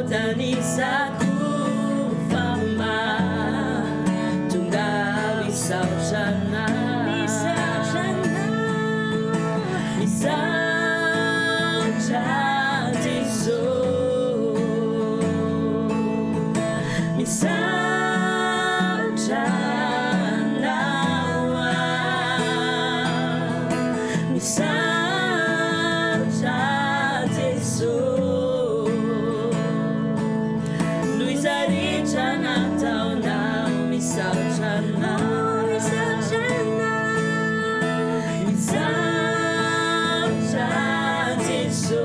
tanisako fama tonga misaotrana misaotra Jesu misaotra nawa misaotra Jesu Luisa Richa nataonao misaotra nawa misaotra Jesu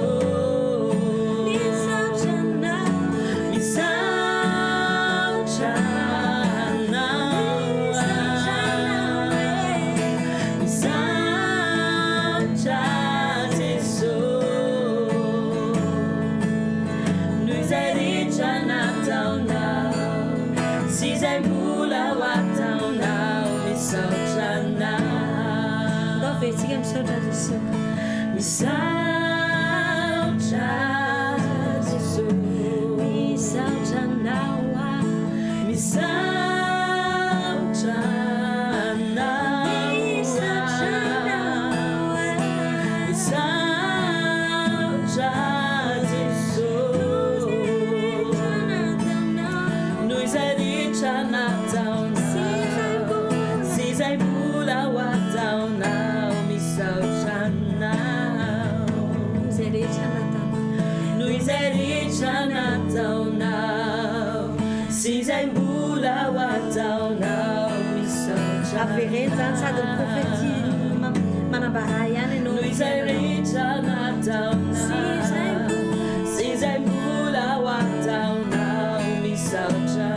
misaotra Jesu misaotra nawa misaotra nawa misaotra Jesu noi zay rehetra nataonao sy zay mbola ho ataonao misaotra noho izay rehetra nataonao sy izay mbola ho ataonao misaotra avereny zany sady miprofety manambara ihany ianao noho izay rehetra nataonao sy izay mbola ho ataonao misaotra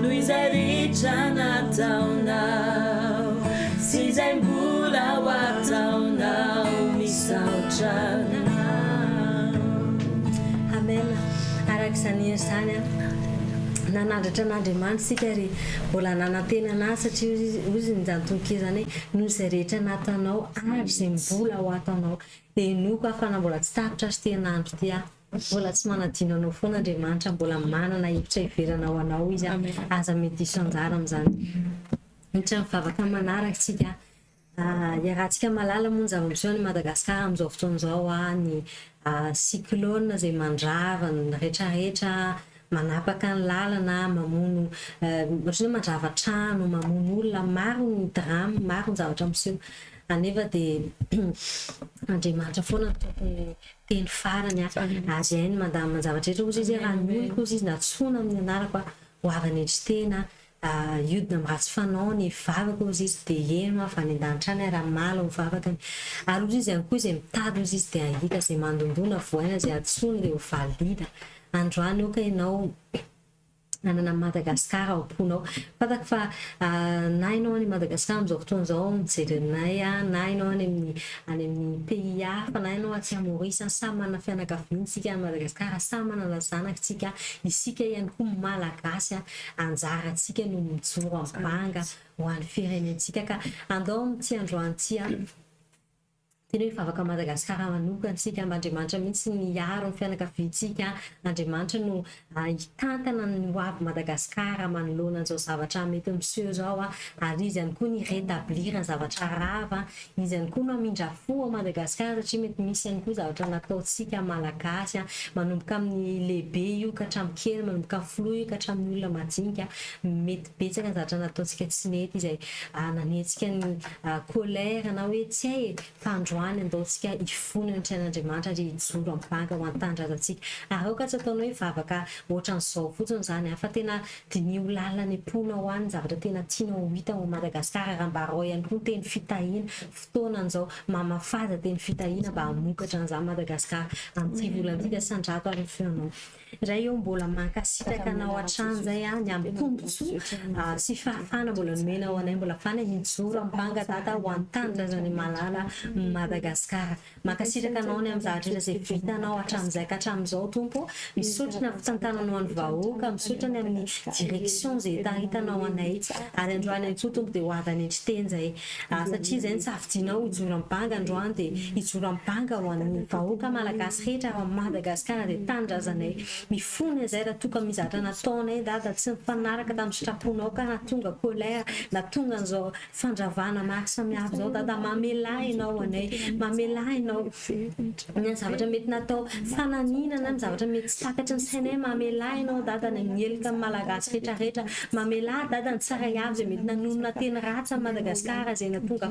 noho izay rehetra nataonao sy izay mbola ho ataonao misaotra amen arak'izany zany nanandratra an'Andriamanitra sika ry mbola nanantena anazy satria ozy nyjanotokizany hoe noho izay rehetra nataonao ary izay mbola ho ataonao dia inoko afa na mbola tsy tapitra sy tenandro ty aho mbola tsy manadino anao foana Andriamanitra mbola manana hevitra hiverana ho anao izy aza mety iso anjara amin'izany nitra mivavaka manaraka tsika iarahantsika malala moa ny zava-miseho ny Madagasikara amin'izao fotoan'izao ny cyclone izay mandrava ny rehetrarehetra manapaka ny lalana mamono ohatry hoe mandrava trano mamono olona maro ny drame maro ny zavatra miseho anefa dia Andriamanitra foana tokony teny farany azy hainy mandamina ny zavatra rehetra ozy izy raha ny oloko ozy izy natsoina amin'ny anarako ho avany edry-tena iodina amin'ny ratsy fanao ny vavaka ozy izy dia eno afa ny an-danitra any raha mala ho vavakany ary ozy izy ihany koa izay mitady ozy izy dia ahita izay mandondona voaina izay atsoina dia ho valida androany oka ianao nanana Madagasikara ao ponao fatako fa na ianao any Madagasikara amin'izao fotoan'izao mijery anay na ianao any amin'ny pays hafa na ianao aty Maorisy samy manana fianakaviana tsika any Madagasikara samy manana zanakitsika isika ihany koa malagasy anjarantsika no mijoro ampanga ho an'ny firenentsika ka andao amin'ity androany ity tena hoe vavaka Madagasikara manokana tsika Andriamanitra mihitsy miaro ny fianakaviantsika Andriamanitra no hitantana ny hoavy Madagasikara manoloana an'izao zavatra mety miseho zao ary izy ihany koa ny rétablir ny zavatra rava izy ihany koa no hamindra fo Madagasikara satria mety misy ihany koa zavatra nataontsika malagasy manomboka amin'ny lehibe io ka hatramin'ny kely manomboka amin'ny filoha io ka hatramin'ny olona madinika mety betsaka ny zavatra nataontsika tsy nety izay nanentsika ny colère na hoe tsy hay fandroana andaontsika ifony ny train'Andriamanitra ry hijoro ampanga ho an-tandrazatsika ary ao ka tsy ataonao hoe vavaka ohatran'izao fotsiny zany fa tena dinio lalina ny mpona ho any zavatra tena tianao hita ao Madagasikara raha mba rao ihany koa teny fitahiana fotoanan'izao mamafaza teny fitahiana mba hamokatra an'izany Madagasikara amin'ity volan'ity sandrato ary feonao ray eo mbola mankasitaka anao an-trano zay ny amin'ny tombontsoa sy fahafana mbola nomena ho anay mbola fana mijoro ampanga tata ho an-tanindrazany malala Madagasikara mankasitraka anao ny amin'ny zavatra izay vitanao hatramin'izay ka hatramin'izao tompo misaotra ny fitantananao ny vahoaka misaotra ny amin'ny direction izay taritanao anay ary androany any koa tompo dia hoavany teny zay satria zay ny safidinao hijoro am-banga androany dia hijoro am-banga ho an'ny vahoaka malagasy rehetra ao Madagasikara dia tanindrazanay mifony zay raha toka mizatra nataonay dada tsy mifanaraka tamin'ny sitraponao ka natonga kolera natonga an'izao fandravana maro samihafa zao dada mamelahinao anay mamelahinao ny zavatra mety natao fananinana ny zavatra mety tsy takatry ny sainay mamelahinao dada ny mielika amin'ny malagasy rehetrarehetra mamelahy dada ny tsara avy zay mety nanonona teny ratsy amin'ny Madagasikara zay natonga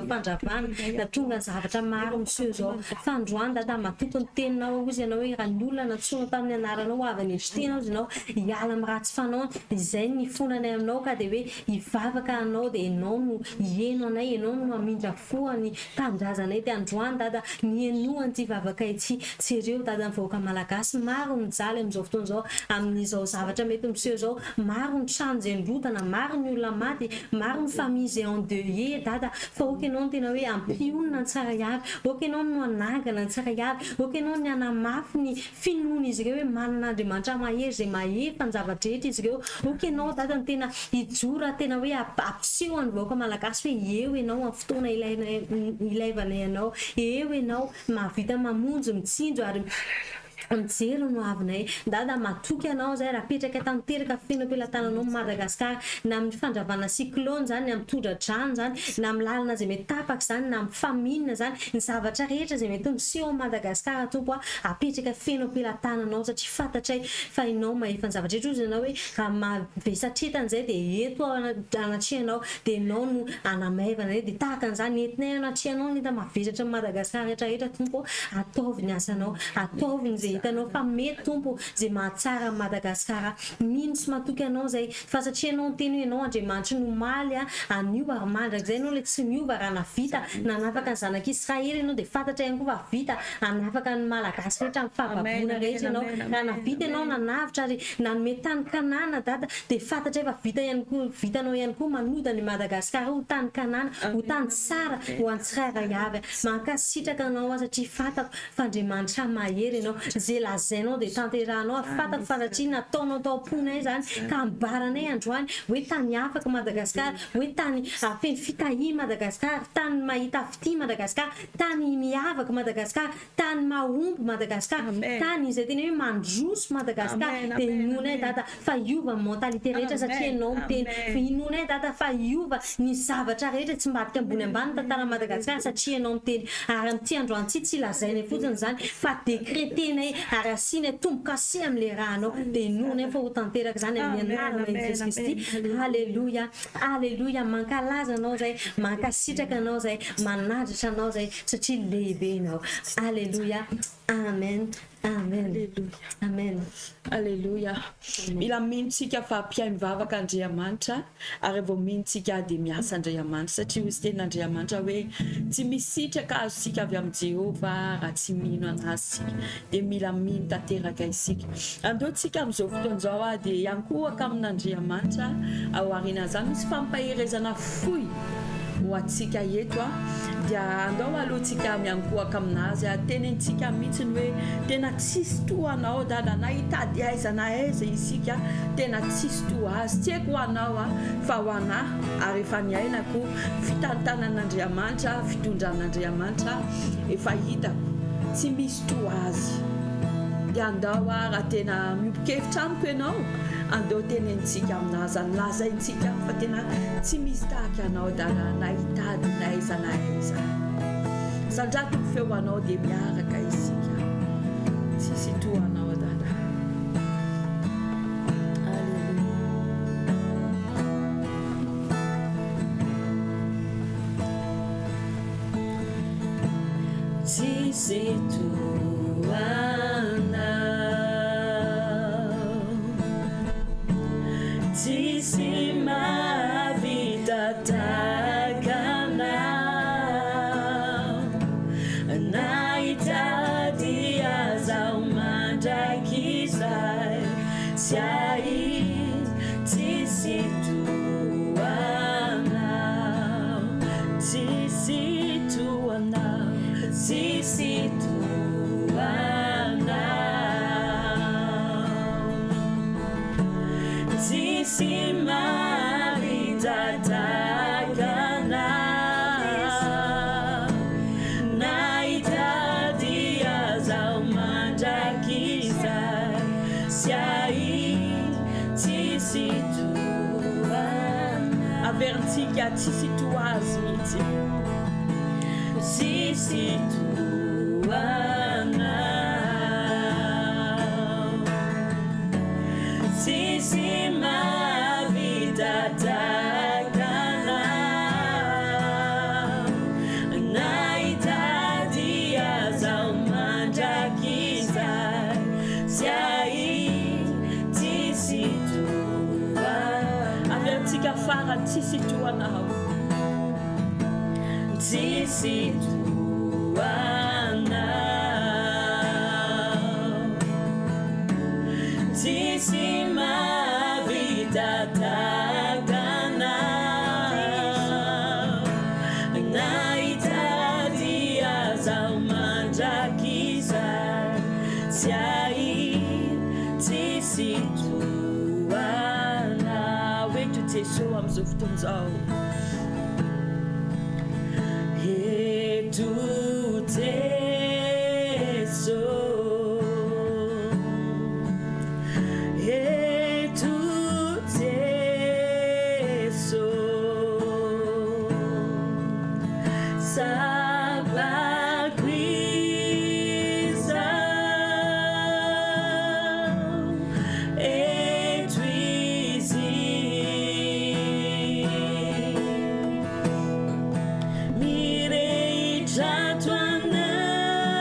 fandravana natonga ny zavatra maro monsieur zao fandroany dada matoky ny teninao izy ianao hoe raha ny olona natsoina tamin'ny anaranao avy ny tenao izy ianao hiala amin'ny ratsy fanao izay ny fonanay aminao ka dia hoe hivavaka anao dia ianao no hieno anay ianao no amindra foany tanindrazanay dia androany dada nienohany ty vavaka ity tsy ireo dada ny vahoaka malagasy maro mijaly amin'izao fotoana izao amin'izao zavatra mety monsieur zao maro ny trano izay nirotana maro ny olona maty maro ny famille izay endeuillé dada fa oka ianao no tena hoe ampionona ny tsara avy oka ianao no anangana ny tsara avy oka ianao ny anamafy ny finoana izy ireo hoe manan'Andriamanitra mahery izay mahefa ny zavatra rehetra izy ireo oka ianao dada ny tena hijora tena hoe ampiseho ny vahoaka malagasy hoe eo ianao amin'ny fotoana ilaivanay ianao eo ianao mahavita mamonjy mitsinjo ary mijery no avinay dada matoky anao zay raha petraka tanteraka feno ampelantananao Madagasikara na amin'ny fandravana cyclone zany na amin'ny tondra-drano zany na amin'ny lalina zay mety tapaka zany na amin'ny famine zany ny zavatra rehetra zay mety miseho Madagasikara tompo apetraka feno ampelantananao satria fantatray fa ianao mahefa ny zavatra rehetra ozy ianao hoe raha mavesatretany zay dia eto anatrehanao dia ianao no anamaivana dia tahaka an'izany entinay anatrehanao ny hita mavesatra Madagasikara rehetrarehetra tompo ataovy ny asanao ataovy ny zay hitanao fa mety tompo zay mahatsara Madagasikara mino sy matoky anao zay fa satria anao ny teny hoe ianao Andriamanitra no maly aniova ary mandrakizay ianao le tsy miova raha navita nanafaka ny zanak'Israely ianao dia fantatra ihany koa fa vita anafaka ny malagasy rehetra amin'ny fahababoana rehetra ianao raha navita ianao nanavitra ary nanome tany Kanana dada dia fantatra efa vita ihany koa vitanao ihany koa manoda ny Madagasikara ho tany Kanana ho tany tsara ho an'ny tsirairay avy mankasitraka anao satria fantako fa Andriamanitra mahery ianao zay lazainao dia tanterahanao fantako fa satria nataonao tao am-ponay zany ka ambaranay androany hoe tany afaka Madagasikara hoe tany feno fitahi Madagasikara tany mahita fity Madagasikara tany miavaka Madagasikara tany mahomby Madagasikara tany izay tena hoe mandroso Madagasikara dia inonay dada fa iova mentalité rehetra satria ianao miteny inonay dada fa iova ny zavatra rehetra tsy mbadika ambony ambany tantara Madagasikara satria ianao miteny ary amin'ity androany tsy lazainay fotsiny zany fa décrétenay ary asianay tombo-kase amin'ilay rahanao dia inonay fa ho tanteraka zany amin'ny anarana Jesy Kristy halleluja halleluja mankalaza anao zay mankasitraka anao zay manadritra anao zay satria lehibe ianao halleluja amen amen amen Alléluia. Mila mintsika fa mpiay mivavaka Andriamanitra ary vao mintsika dia miasa Andriamanitra satria izy tena Andriamanitra hoe tsy misitraka azosika avy amin'ny Jehova raha tsy mino anazy dia mila mino tanteraka isika. Andeontsika amin'izao fotoana izao dia iankohaka amin'Andriamanitra ao aorianan'izany misy fampahirezana fohy ho antsika eto dia andao alohantsika miankohaka aminazy tenentsika mihitsiny hoe tena tsisy toanao dada na hitady aiza na aiza isika tena tsisy toa azy tsy haiko ho anao fa ho anahy ary efa ny ainako fitantanan'Andriamanitra fitondran'Andriamanitra efa hitako tsy misy toa azy dia andao raha tena mipokevitra amiko ianao andao tenentsika aminazy lazaintsika fa tena tsy misy tahaka anao dada na hitady na aiza na aiza sandrato ny feo anao dia miaraka isika tsisy toanao dada tsisy toanao tsisy mahavita takanao na hitady aza mandrakizay sy ahit tsisy toanao tsisy toanao Sisi mavitatagana naitadia za umanjakiza siai sisi tuana avertika tsisy toazy mihitsy sisi tuana sisi mavitatagana naitadia za umanjakiza siai sisi tuana avertika fara tsisy toanao sisi tuana sisi mavitatagana naitadia za umanjakiza siai sisi tuana oeto jesosy am'izao fotoana zao eto Jesu eto Jesu sabakwiza eto izy mirei trato anatico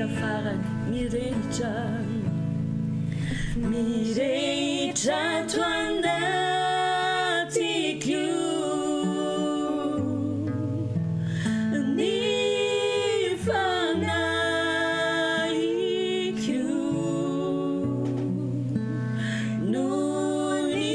mantsika farany mirehitra toandatiko ny fanaiko no ny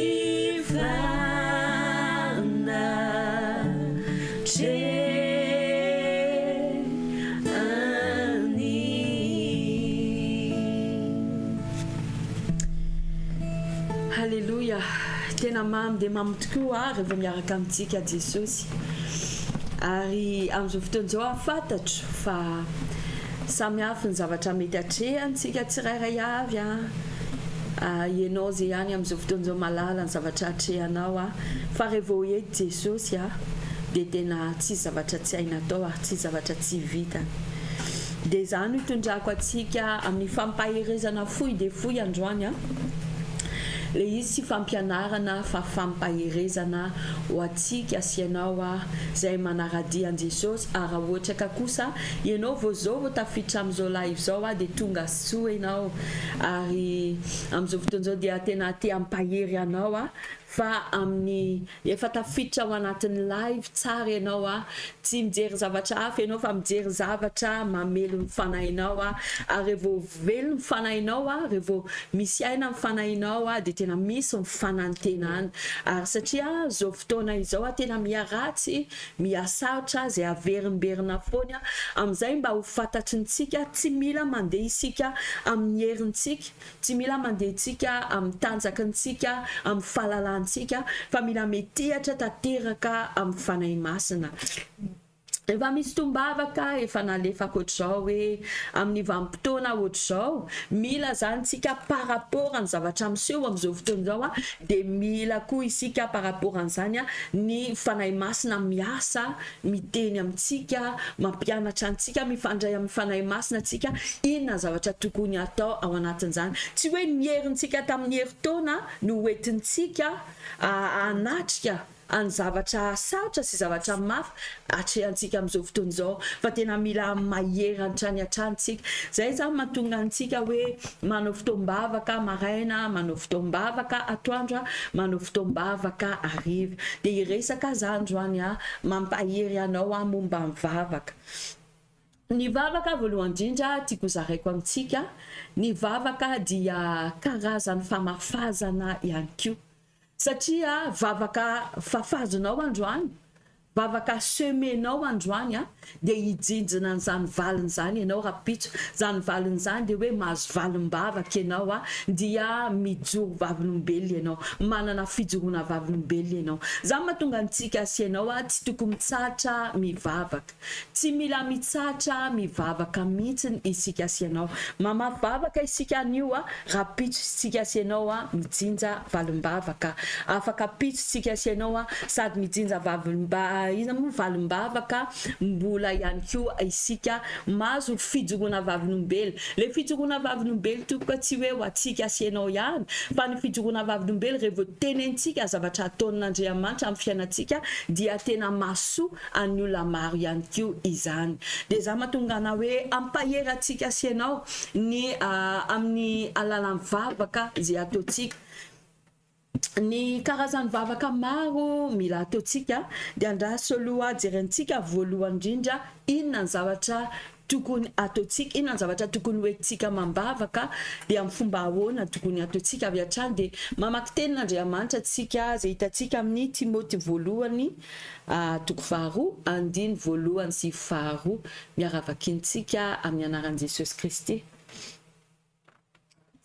Halleluja, tena mamy dia mamy tokoa rehefa miaraka amintsika Jesosy. Ary amin'izao fotoana izao fantatro fa samihafa ny zavatra mety atrehantsika tsirairay avy ianao zay ihany amin'izao fotoana izao malala ny zavatra atrehanao fa rehefa hoe Jesosy dia tena tsy zavatra tsy haina atao ary tsy zavatra tsy vitany. Dia izany hitondrako antsika amin'ny fampaherezana fohy dia fohy androany le izy sy fampianarana fa fampaherezana ho antsika sy ianao zay manaradia an Jesosy ary ohatra ka kosa ianao vao zao vao tafiditra amin'izao live zao dia tonga soa ianao ary amin'izao fotoana izao dia tena te hampahery anao fa amin'ny efa tafiditra ao anatin'ny live tsara ianao tsy mijery zavatra hafa ianao fa mijery zavatra mamelo ny fanahinao ary rehefa velona ny fanahinao rehefa misy aina ny fanahinao dia tena misy ny fanantenana ary satria zao fotoana izao tena miaratsy miasarotra zay averinberina foana amin'izay mba ho fantatrintsika tsy mila mandeha isika amin'ny herintsika tsy mila mandeha isika amin'ny tanjakantsika amin'ny fahalalantsika fa mila metehatra tanteraka amin'ny fanahy masina. Efa misy tombavaka efa nalefako ohatr'izao hoe amin'ny vanim-potoana ohatr'izao mila zany tsika par rapport amin'ny zavatra miseho amin'izao fotoana izao dia mila koa isika par rapport an'izany ny fanahy masina miasa miteny amintsika mampianatra antsika mifandray amin'ny fanahy masina antsika inona zavatra tokony atao ao anatin'izany tsy hoe ny herintsika tamin'ny herintaona no hoentintsika anatrika any zavatra sarotra sy zavatra mafy atrehantsika amin'izao fotoana izao fa tena mila mahery antrany atrantsika zay zany mahatonga antsika hoe manao fotoam-bavaka maraina manao fotoam-bavaka atoandro manao fotoam-bavaka hariva dia iresaka zany androany mampahery anao momba mivavaka. Ny vavaka voalohany indrindra tiako zaraiko amintsika ny vavaka dia karazany famafazana ihany koa satria vavaka fafazonao androany vavaka semenao androany dia hijinjina n'izany valiny zany ianao rapitso zany valiny zany dia hoe mahazo valim-bavaka ianao dia mijoro vavolombelona ianao manana fijoroana vavolombelona ianao zany mahatonga antsika sy ianao tsy tokony mitsahatra mivavaka tsy mila mitsahatra mivavaka mihitsy isika sy ianao mamavavaka isika anio rapitso isika sy ianao mijinja valim-bavaka afaka pitso isika sy ianao sady mijinja valim-bavaka mbola ihany koa isika mahazo fijoroana vavolombelona le fijoroana vavolombelona tokoa tsy hoe ho antsika sy ianao ihany fa ny fijoroana vavolombelona rehefa tenentsika zavatra ataon'Andriamanitra amin'ny fiainantsika dia tena mahasoa any olona maro ihany koa izany dia za mahatonga ana hoe ampahery antsika sy ianao ny amin'ny alalan'ny vavaka izay ataontsika. Ny karazany vavaka maro mila ataontsika dia andraso aloha jerentsika voalohany indrindra inona ny zavatra tokony ataontsika inona ny zavatra tokony hoentsika mambavaka dia amin'ny fomba ahoana tokony ataontsika avy hatrany dia mamaky tenin'Andriamanitra tsika zay hitantsika amin'ny Timoty voalohany toko 2:1-2 miaravakintsika amin'ny anaran'i Jesosy Kristy.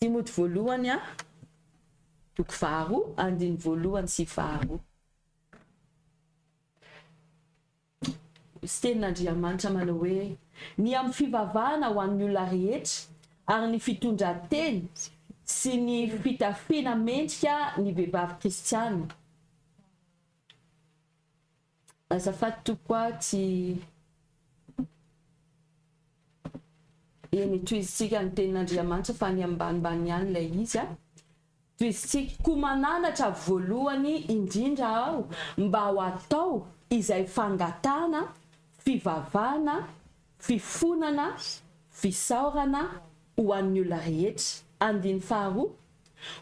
Timoty voalohany toko 2:1-2 sy tenin'Andriamanitra manao hoe ny amin'ny fivavahana ho an'ny olona rehetra ary ny fitondran-teny sy ny fitafiana mendrika ny vehivavy kristiana. Azafady tokoa tsy eny toizitsika ny tenin'Andriamanitra fa ny ambanimbany ihany ilay izy toizitsika koa mananatra voalohany indrindra ao mba ho atao izay fangatana fivavahana fifonana fisaorana ho an'ny olona rehetra. Andiny faharoa,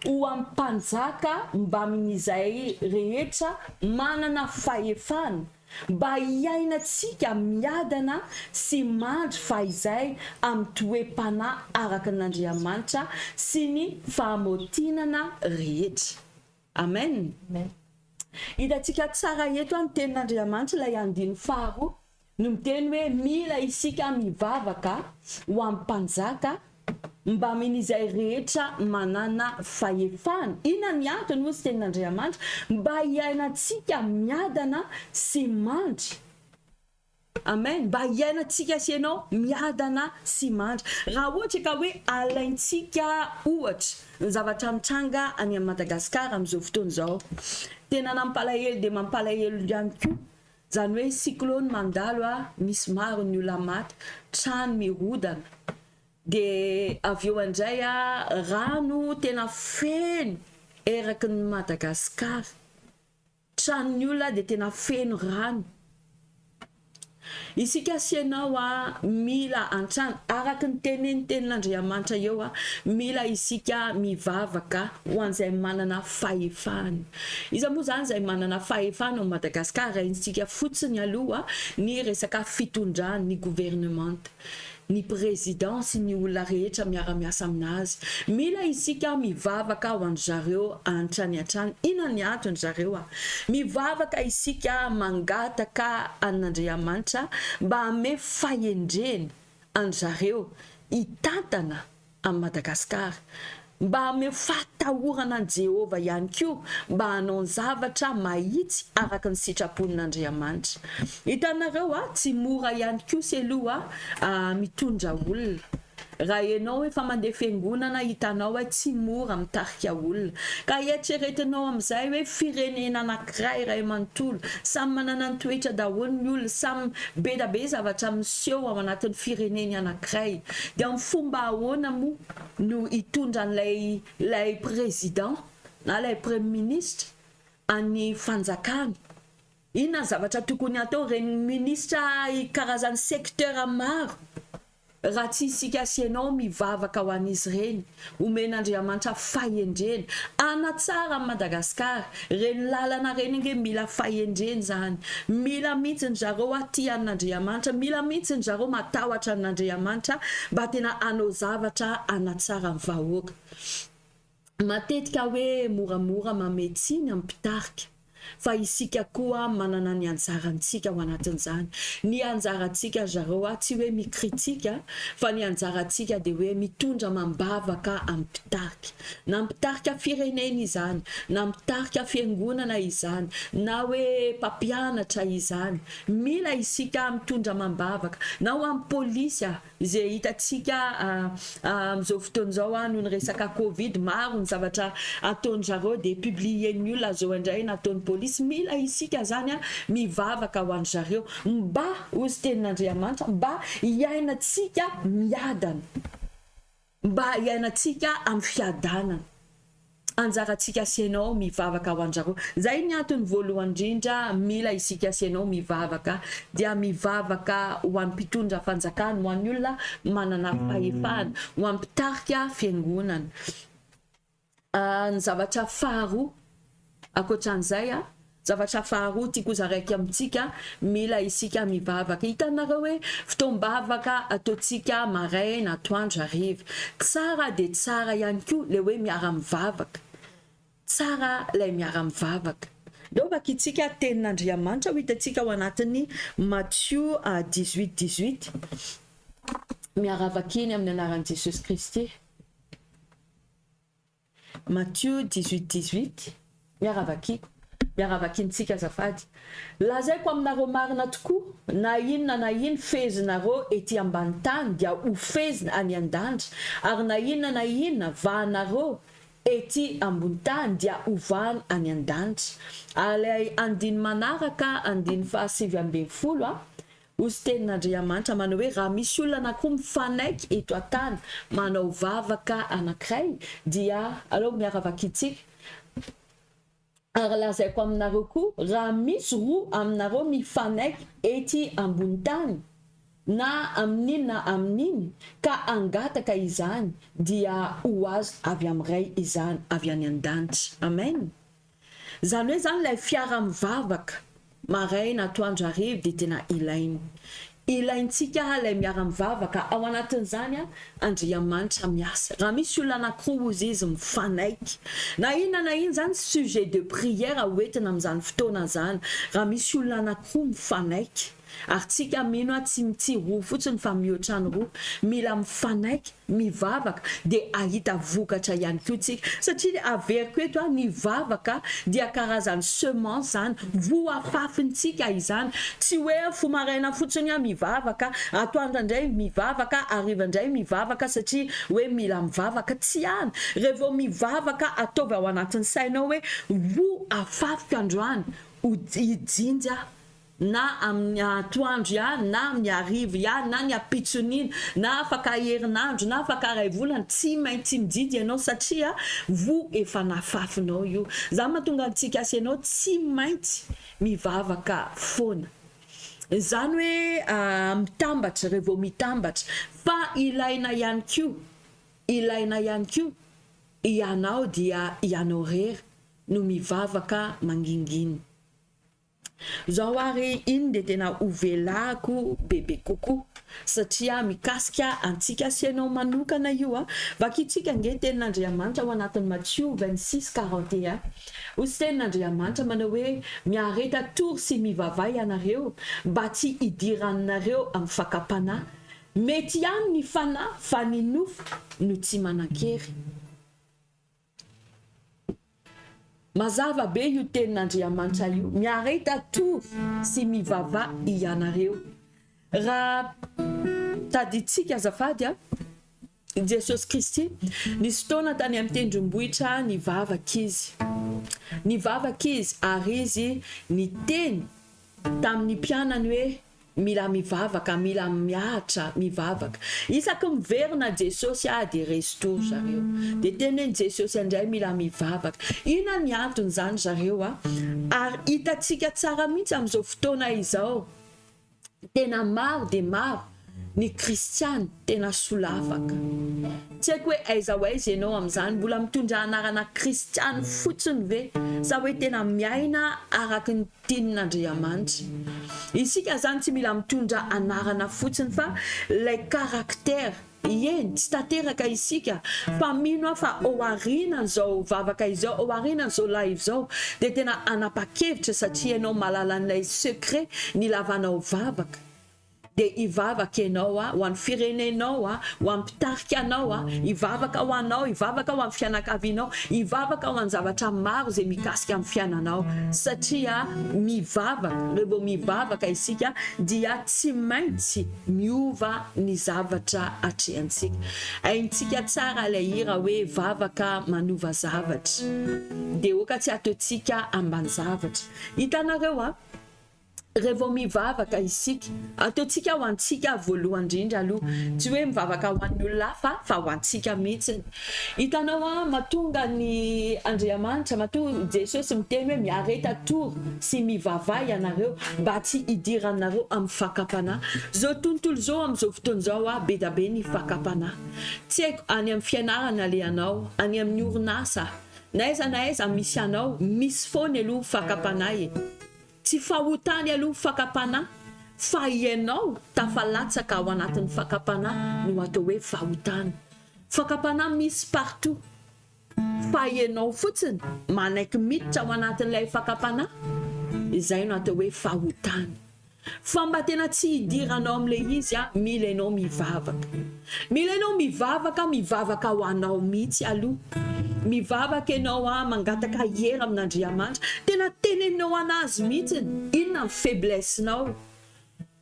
ho ampanjaka mba amin'izay rehetra manana fahefana mba hiainantsika miadana sy mandry fahizay amin'ny toe-panahy araka n'Andriamanitra sy ny fahamotinana rehetra. Amen. Amen. Hitantsika tsara eto amin'ny tenin'Andriamanitra ilay andiny faharoa no miteny hoe mila isika mivavaka ho ampanjaka mba amin'izay rehetra manana fahefana. Ina ny antony moa sy tenin'Andriamanitra? Mba hiainantsika miadana sy mandry. Amen. Mba hiainantsika sy ianao miadana sy mandry. Raha ohatra ka hoe alaintsika ohatra ny zavatra mitranga any Madagasikara amin'izao fotoana izao, tena nampalahelo dia mampalahelo ihany koa. Zany hoe cyclone mandalo misy maro ny olona maty, trano mirodana. Dia avy eo indray rano tena feno eraky ny Madagasikara. Tranon'ny olona dia tena feno rano. Isika sy ianao mila antrano araka ny tenin'Andriamanitra eo mila isika mivavaka ho an'izay manana fahefana. Iza moa zany izay manana fahefana ao Madagasikara isika fotsiny aloha ny resaka fitondrana ny gouvernement, ny président sy ny olona rehetra miara-miasa aminazy. Mila isika mivavaka ho an'ny zareo antrany antrany. Ina ny antony zareo mivavaka isika mangataka an'Andriamanitra mba hame fahendrena any zareo hitantana amin'ny Madagasikara, mba hame fahatahorana an Jehova ihany koa mba hanao zavatra mahitsy araka ny sitrapon'Andriamanitra. Hitanareo tsy mora ihany koa sy aloha mitondra olona. Raha ianao efa mandeha fiangonana hitanao tsy mora mitarika olona. Ka eritreretinao amin'izay hoe firenena anankiray iray manontolo, samy manana ny toetra daholo ny olona, samy be da be zavatra miseho ao anatin'ny fireneny anankiray. Dia amin'ny fomba ahoana moa no hitondra an'ilay président na ilay premier ministre any fanjakana? Inona zavatra tokony atao reny ministra karazany secteur maro? Raha tsy isika sy ianao mivavaka ho an'izy ireny, omen'Andriamanitra fahendrena, anatsara Madagasikara, reny lalana reny nge mila fahendrena zany. Mila mihitsy ny zareo aty an'Andriamanitra, mila mihitsy ny zareo matahotra an'Andriamanitra mba tena hanao zavatra anatsara ny vahoaka. Matetika hoe moramora mametsiny amin'ny mpitarika, fa isika koa manana ny anjarantsika ho anatin'izany. Ny anjarantsika zareo tsy hoe mikritika, fa ny anjarantsika dia hoe mitondra mambavaka amin'ny mpitarika. Na mpitarika firenena izany, na mpitarika fiangonana izany, na hoe mpampianatra izany, mila isika mitondra mambavaka. Na ho amin'ny polisy izay hitantsika amin'izao fotoana izao noho ny resaka Covid, maro ny zavatra ataon'ny zareo dia publien'ny olona zao indray nataon'ny polisy. Mila isika zany mivavaka ho an'ny zareo mba hozy tenin'Andriamanitra mba hiainantsika miadana, mba hiainantsika amin'ny fiadanana. Anjarantsika sy ianao mivavaka ho an'ny zareo. Zay ny antony voalohany indrindra mila isika sy ianao mivavaka, dia mivavaka ho an'ny mpitondra fanjakana, ho an'ny olona manana fahefana, ho an'ny mpitarika fiangonana. Ny zavatra faharoa akoatran'izay zavatra faharoa tiako zaraiky amintsika, mila isika mivavaka. Hitanareo hoe fotoam-bavaka ataontsika maraina, atoandro, hariva. Tsara dia tsara ihany koa le hoe miara-mivavaka. Tsara ilay miara-mivavaka. Dao vakitsika tenin'Andriamanitra ho hitantsika ao anatin'ny Matthieu 18:18. Miaravakiny amin'ny anaran'i Jesosy Kristy. Matthieu 18:18. Miaravakintsika azafady. Lazaiko aminareo marina tokoa, na inona fezinareo ety ambany tany dia ho fezina any an-danitra, ary na inona vahanareo ety ambony tany dia ho vahana any an-danitra. Alay andiny manaraka, andiny 7:20, hozy tenin'Andriamanitra manao hoe raha misy olona anankiroa mifanaiky eto an-tany manao vavaka anankiray, dia aleo miaravakitsika. Ary lazaiko aminareo koa, raha misy roa aminareo mifanaiky ety ambony tany na amin'iny ka angataka izany dia ho azo avy amin'iray izany avy any an-danitra. Amen. Zany hoe zany ilay fiara mivavaka maraina atoandro hariva dia tena ilaintsika ilay miara-mivavaka ao anatin'izany Andriamanitra miasa. Raha misy olona anankiroa ozy izy mifanaiky na ino zany sujet de prière hoentina amin'izany fotoana zany, raha misy olona anankiroa mifanaiky ary tsika mino tsy roa fotsiny fa mihoatra ny roa, mila mifanaiky mivavaka dia ahita vokatra ihany koa tsika, satria averiko eto ny vavaka dia karazany semence zany, voafafintsika izany. Tsy hoe fomaraina fotsiny mivavaka, atoandro indray mivavaka, hariva indray mivavaka satria hoe mila mivavaka, tsy ihany. Rehefa mivavaka ataovy ao anatin'ny sainao hoe voafafika androany hijinja na amin'ny atoandro na amin'ny hariva na ny apitsonina na afaka herinandro na afaka iray volana, tsy maintsy mijinja ianao satria efa nafafinao io. Zany mahatonga antsika asianao tsy maintsy mivavaka foana. Zany hoe mitambatra, rehefa mitambatra fa ilaina ihany koa ianao dia ianao rery no mivavaka mangingina. Zao ary iny dia tena hovelako bebe kokoa satria mikasika antsika asianao manokana io. Vakitsika nge tenin'Andriamanitra ao anatin'ny Matthieu 26:41. Hoy tenin'Andriamanitra manao hoe miareta tory sy mivavay ianareo mba tsy hidiranareo amin'ny fakapana. Mety ihany ny fanahy fa ny nofo no tsy manan-kery. Mazava be io tenin'Andriamanitra io, miareta tory sy mivava ianareo. Raha taditsika azafady Jesosy Kristy nisy fotoana tany amin'ny tendrombohitra nivavaka izy ary izy niteny tamin'ny mpianany hoe mila mivavaka, mila miahatra mivavaka. Isaky miverina Jesosy dia restoro zareo. Dia teny hoe Jesosy indray mila mivavaka. Inona ny antony zany zareo ary hitatsika tsara mihitsy amin'izao fotoana izao. Tena maro dia maro ny kristiany tena solavaka. Tsy haiko hoe aiza ho aiza ianao amin'izany, mbola mitondra anarana kristiany fotsiny ve sa hoe tena miaina araka ny tenin'Andriamanitra. Isika zany tsy mila mitondra anarana fotsiny fa ilay karaktera tsy tanteraka isika fa mino fa ao aorianan'izao vavaka izao, ao aorianan'izao live izao dia tena anapa-kevitra satria ianao mahalala n'ilay secret nilavanao vavaka. Dia hivavaka ianao ho an'ny firenenao, ho an'ny mpitarika anao, hivavaka ho anao, hivavaka ho an'ny fianakavianao, hivavaka ho an'ny zavatra maro izay mikasika amin'ny fiainanao. Satria mivavaka, rehefa mivavaka isika dia tsy maintsy miova ny zavatra atrehantsika. Haintsika tsara ilay hira hoe vavaka manova zavatra. Dia oka tsy ataontsika ambany zavatra. Hitanareo rehefa mivavaka isika, ataontsika ho antsika voalohany indrindra aloha, tsy hoe mivavaka ho an'ny olona fa ho antsika mihitsy. Hitanao mahatonga ny Andriamanitra, mahatonga Jesosy miteny hoe miareta tory sy mivavay ianareo mba tsy hidiranareo amin'ny fakapana. Zao tontolo zao amin'izao fotoana zao be da be ny fakapana. Tsy haiko any amin'ny fianarana alehanao, any amin'ny orinasa, na aiza misy anao, misy foana aloha fakapana Tsy fahotany aloha fakapana, fa ianao tafalatsaka ao anatin'ny fakapana no atao hoe fahotany. Fakapana misy partout. Fa ianao fotsiny manaiky miditra ao anatin'ilay fakapana, izay no atao hoe fahotany. Fa mba tena tsy hidiranao amin'ilay izy mila ianao mivavaka. Mila ianao mivavaka ho anao mihitsy aloha. Mivavaka ianao mangataka hera amin'Andriamanitra, tena teneninao anazy mihitsy inona ny faiblesse-nao,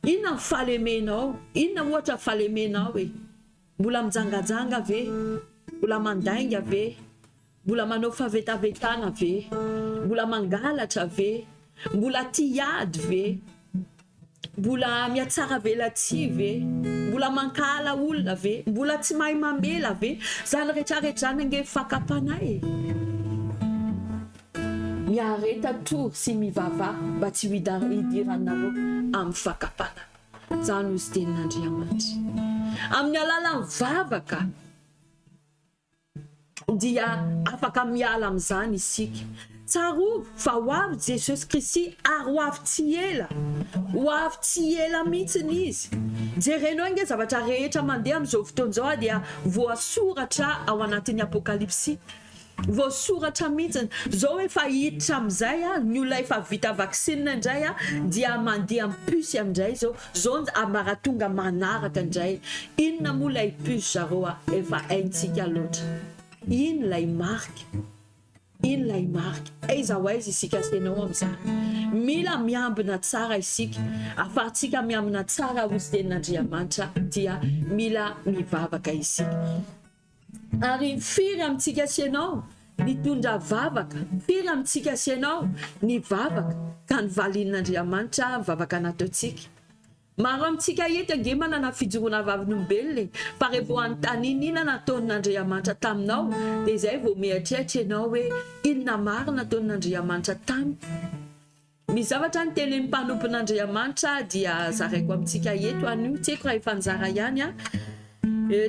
inona ny fahalemenao, inona ohatra fahalemenao mbola mijangajanga ve, mbola mandainga ve, mbola manao favetavetana ve, mbola mangalatra ve, mbola tiady ve, mbola miatsara velatsia ve, mbola mankala olona ve, mbola tsy mahay mamela ve. Zany rehetrarehetra zany ange fakapana miareta tory sy mivava mba tsy hidiranareo amin'ny fakapana. zany ozy tenin'Andriamanitra. Amin'ny alalan'ny vavaka dia afaka miala amin'izany isika. Tsaro fa ho avy Jesosy Kristy ary ho avy tsy ela mihitsiny izy. Jerenao inge zavatra rehetra mandeha amin'izao fotoana izao dia voasoratra ao anatin'ny Apokalipsy. Voasoratra mihitsiny zao efa hiditra amin'izay ny olona efa vita vaksina indray dia mandeha amin'ny pusy amin'indray zao maratonga manaraka indray. Inona moa ilay pusy zareo efa haintsika loatra. Ino ilay marika? Ino ilay marika? Aiza ho aiza isika senao amin'izany. Mila miambina tsara isika. Afahantsika miambina tsara ozy tenin'Andriamanitra dia mila mivavaka isika. Ary firy amintsika senao nitondra vavaka, firy amintsika senao ny vavaka ka ny valian'Andriamanitra vavaka nataontsika. Maro amintsika eto ange manana fijoroana vavin'olombelona fa rehefa anontaniana inona nataon'Andriamanitra taminao dia izay vao mieritreritra ianao hoe inona marina nataon'Andriamanitra taminy. Misy zavatra ny tenen'ny mpanompon'Andriamanitra dia zaraiko amintsika eto anio tsy haiko raha efa nizara ihany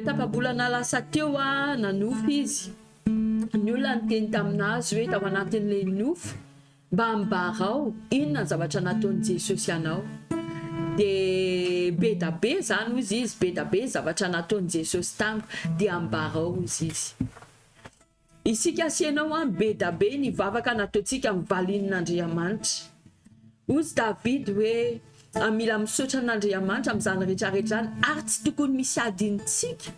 tapabolana lasa teo nanofo izy. Ny olona niteny taminazy hoe tao anatin'ilay nofo mba ambarao inona ny zavatra nataon'i Jesosy ianao. Dia be da be zany izy be da be zavatra nataon'i Jesosy tamiko dia ambarao izy. Isika sianao be da be ny vavaka nataontsika amin'ny valian'Andriamanitra. Ozy David hoe mila misaotra an'Andriamanitra amin'izany rehetrarehetra any ary tsy tokony misy adintsika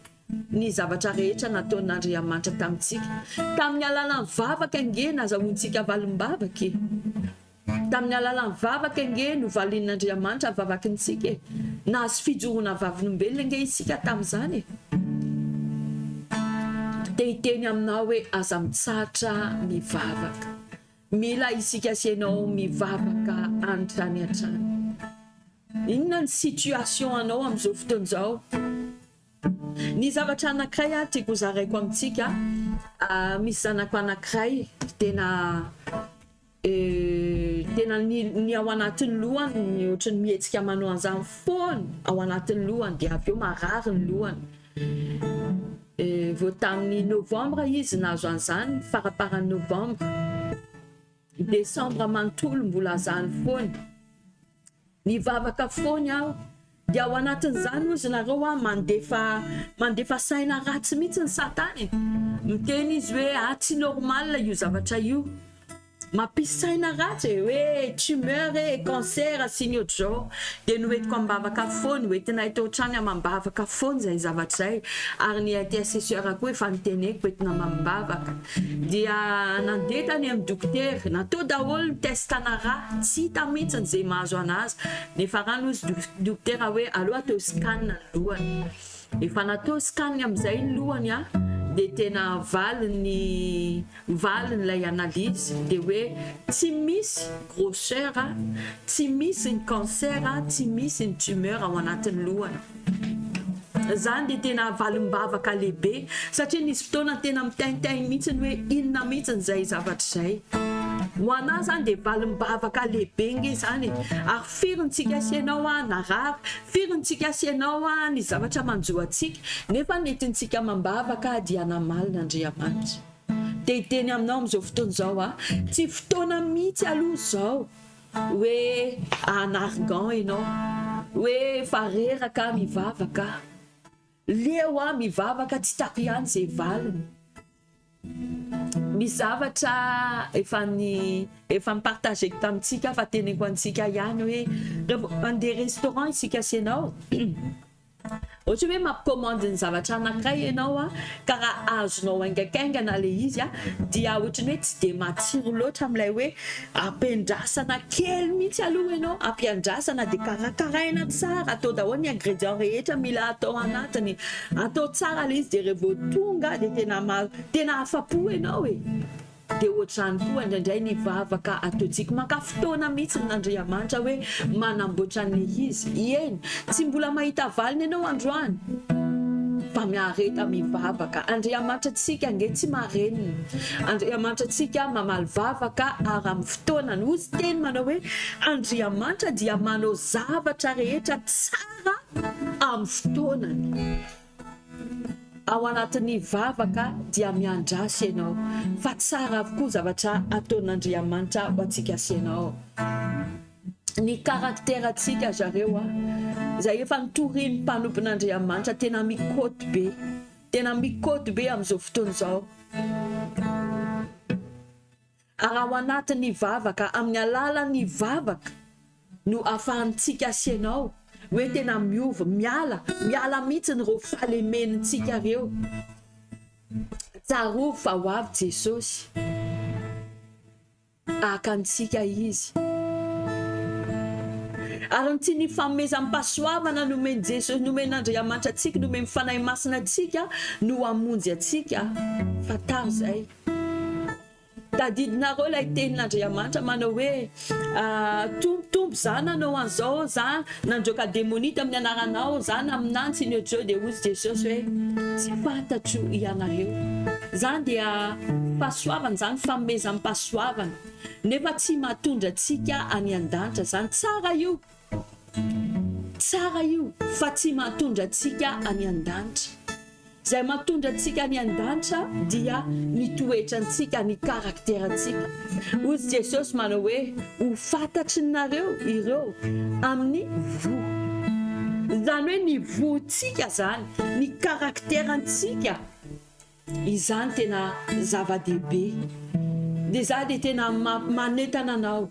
ny zavatra rehetra nataon'Andriamanitra tamintsika. Tamin'ny alalan'ny vavaka inge nazahoantsika valim-bavaka. Tamin'ny alalan'ny vavaka inge no valian'Andriamanitra vavakintsika. Nahazo fijoroana vavin'olombelona inge isika tamin'izany. Dia hiteny aminao hoe aza mitsahatra mivavaka. Mila isika sianao mivavaka hatrany hatrany. Inona ny situation anao amin'izao fotoana izao? Ny zavatra anankiray tiako zaraiko amintsika, misy zanako anankiray tena ny ao anatin'ny lohany ny ohatry ny mihetsika manao an'izany foana ao anatin'ny lohany dia avy eo marary ny lohany. Vao tamin'ny novambra izy nahazo an'izany, faraparan'ny novambra. Desambra manontolo mbola zany foana. Nivavaka foana aho dia ao anatin'izany ozy nareo mandefa saina ratsy mihitsy ny satany. Miteny izy hoe tsy normal io zavatra io. Mampisy saina ratsy hoe tumeur cancer sy ny ohatr'izao. Dia noentiko ambavaka foana, hoentina eto trany amambavaka foana zay zavatra zay. Ary ny intercesseur koa efa niteneko hoentina mambavaka. Dia nandeha tany amin'ny dokotera, natao daholo ny testana raha, tsy hita mihitsy zay mahazo anazy. Nefa rano izy dokotera hoe aleo atao scan ny lohany. Efa natao scan amin'izay ny lohany dia tena valiny ilay analyse dia hoe tsy misy grosseur, tsy misy ny cancer, tsy misy ny tumeur ao anatin'ny lohany. Zany dia tena valim-bavaka lehibe satria nisy fotoana tena mitaintainy mihitsy hoe inona mihitsy izay zavatra izay. Ho anahy zany dia valim-bavaka lehibe nge zany. Ary firintsika sianao narary, firintsika sianao ny zavatra manjo antsika, nefa nentintsika mambavaka dia namalin'Andriamanitra. Dia hiteny aminao amin'izao fotoana izao tsy fotoana mihitsy aloha izao hoe anargan ianao, hoe fareraka mivavaka. Leo mivavaka tsy tako ihany izay valiny. Misy zavatra efa mipartageko tamintsika fa teneko antsika ihany hoe rehefa andeha restaurant isika sianao ohatra hoe mampicommande ny zavatra anankiray ianao karaha azonao aingaikaingana le izy dia ohatra hoe tsy dia matsiro loatra amin'ilay hoe ampiandrasana kely mihitsy aloha ianao, ampiandrasana dia karakaraina tsara, atao daholo ny ingrédient rehetra mila atao anatiny, atao tsara le izy dia rehefa tonga dia tena afa-po ianao dia ohatrany koa indraindray ny vavaka ataontsika maka fotoana mihitsy n'Andriamanitra hoe manamboatra ny izy. Eny, tsy mbola mahita valiny ianao androany. fa miareta mivavaka. Andriamanitra tsika nge tsy marenina. Andriamanitra tsika mamaly vavaka ary amin'ny fotoanany. Ozy teny manao hoe Andriamanitra dia manao zavatra rehetra tsara amin'ny fotoanany. Ao anatin'ny vavaka dia miandrasy ianao, fa tsara avokoa zavatra ataon'Andriamanitra ho antsika sy ianao. Ny karakterantsika zareo izay efa nitoriany mpanompon'Andriamanitra tena mikôty be amin'izao fotoana izao. Ary ao anatin'ny vavaka, amin'ny alalan'ny vavaka no ahafahantsika sy ianao hoe tena miova, miala mihitsy ny reo falemenitsika reo. Tsarovy fa ho avy Jesosy akantsika izy. Ary tsy ny fanomezam-pahasoavana nomeny Jesosy, nomen'Andriamanitra atsika, nomeny fanahy masina atsika no hamonjy atsika, fa tary zay. Tadidinareo ilay tenin'Andriamanitra manao hoe tombotombo zany anao an'izao, zany nandroaka démonite amin'ny anaranao, zany aminany Seigneur Dieu, dia hozy Jesosy hoe tsy fantatro ianareo. Zany dia fahasoavana, zany fanomezam-pahasoavana, nefa tsy mahatondra atsika any an-danitra. Zany tsara io, fa tsy mahatondra atsika any an-danitra. Zay mahatondra atsika any an-danitra dia ny toetrantsika, ny karakterantsika. Ozy Jesosy manao hoe ho fantatry nareo ireo amin'ny voa. Zany hoe ny voantsika zany, ny karakterantsika, izany tena zava-dehibe. Dia za dia tena manentana anao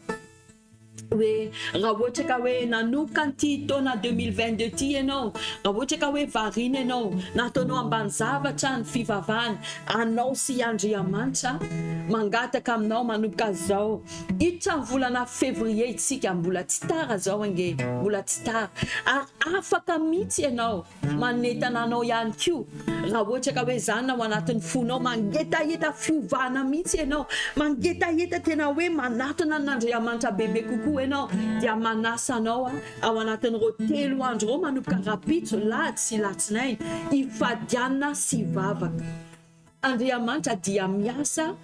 hoe raha ohatra ka hoe nanomboka an'ity taona 2022 ity ianao, raha ohatra ka hoe variana ianao, nataonao ambany zavatra ny fivavahana, anao sy Andriamanitra mangataka aminao manomboka zao. Hiditra ny volana février itsika, mbola tsy tara zao ange, mbola tsy tara. Ary afaka mihitsy ianao manentana anao ihany koa. Raha ohatra ka hoe zany ao anatin'ny fonao, mangetaheta fiovana mihitsy ianao, mangetaheta tena hoe manatona n'Andriamanitra bebe kokoa ianao, dia manasa anao ao anatin'ireo 3 andro reo manomboka rapitso, lahady sy latsinainy, ifadianana sy vavaka. Andriamanitra dia miasa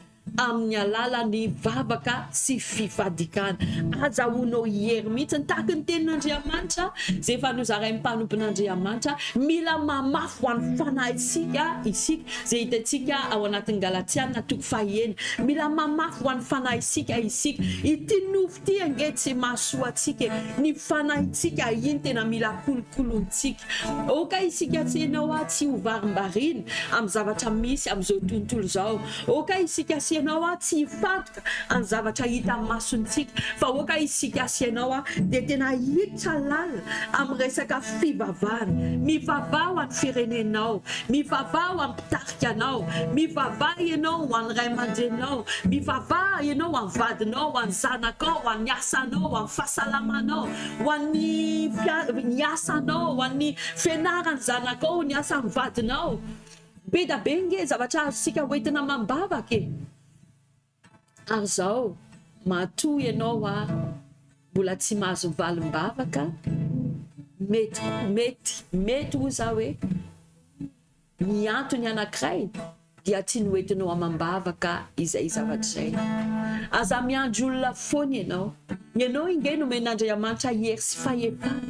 amin'ny alalan'ny vavaka sy fifadikana. Azahoanao hery mihitsy tahaka ny tenin'Andriamanitra zay efa nozarain'ny mpanompon'Andriamanitra, mila mamafy ho an'ny fanahy isika zay hitantsika ao anatin'ny Galatiana 1:9. Mila mamafy ho an'ny fanahy isika ity nofo ity ange tsy mahasoa atsika, ny fanahintsika iny tena mila kolokolontsika. Oka isika tsy ianao tsy ho varimbarina amin'ny zavatra misy amin'izao tontolo zao. Oka isika sy ianao tsy hifantoka amin'ny zavatra hita amin'ny masontsika, fa oka isika sy ianao dia tena hiditra lala amin'ny resaka fivavahana. Mivavaha ho an'ny firenenao, mivavaha ho an'ny mpitarika anao, mivavaha ianao ho an'ny ray aman-drenao, mivavaha ianao ho an'ny vadinao, ho an'ny zanakao, ho an'ny asanao, ho an'ny fahasalamanao, ho an'ny asanao, ho an'ny fianarany zanakao, ny asan'ny vadinao. Be da be nge zavatra azosika hoentina mambavaka e. Ary zao matoa ianao mbola tsy mahazo valim-bavaka, mety ho za hoe ny antony anankiray dia tsy noentinao amam-bavaka izay zavatra izay. Aza miandry olona foana ianao inge nomen'Andriamanitra hery sy fahefana.